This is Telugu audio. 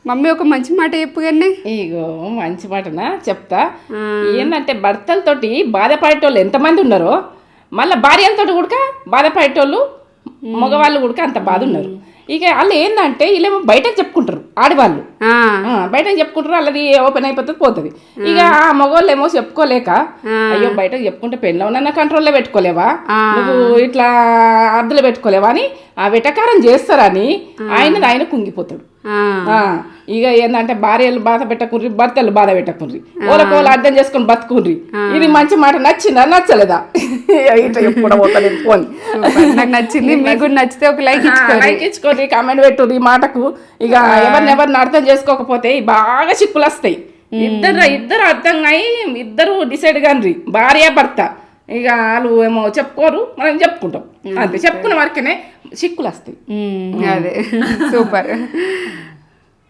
మమ్మీ ఒక మంచి మాట చెప్పు కానీ. ఇగో మంచి మాటనా చెప్తా. ఏంటంటే భర్తలతోటి బాధపడేటోళ్ళు ఎంతమంది ఉన్నారో మళ్ళీ భార్యలతో కూడా బాధపడేటోళ్ళు మగవాళ్ళు కూడా అంత బాధ ఉన్నారు. ఇక వాళ్ళు ఏంటంటే వీళ్ళేమో బయటకు చెప్పుకుంటారు, ఆడవాళ్ళు బయటకు చెప్పుకుంటారు, వాళ్ళది ఓపెన్ అయిపోతుంది పోతుంది. ఇక ఆ మగవాళ్ళు ఏమో చెప్పుకోలేక అయ్యో బయటకు చెప్పుకుంటే పెళ్ళవనన్నా కంట్రోల్లో పెట్టుకోలేవా, నువ్వు ఇట్లా అద్దులు పెట్టుకోలేవా అని ఆ వెటకారం చేస్తారని ఆయన కుంగిపోతాడు. ఇక ఏంటంటే భార్యలు బాధ పెట్టకుండ్రి, భర్తలు బాధ పెట్టకుండ్రి, ఓలకు అర్థం చేసుకుని బతుకుండ్రి. ఇది మంచి మాట నచ్చిందా నచ్చలేదా ఇట్లా ఎప్పుడు పోతాను ఫోన్. నాకు నచ్చింది, మీకు నచ్చితే ఒక లైక్ ఇచ్చుకోండి, కామెంట్ పెట్టుర్రి ఈ మాటకు. ఇక ఎవరిని అర్థం చేసుకోకపోతే బాగా చిక్కులు వస్తాయి. ఇద్దరు అర్థం అయ్యి ఇద్దరు డిసైడ్ కాని భార్య భర్త. ఇక వాళ్ళు ఏమో చెప్పుకోరు, మనం చెప్పుకుంటాం అంతే. చెప్పుకున్న వరకునే చిక్కులు వస్తాయి. అదే సూపర్.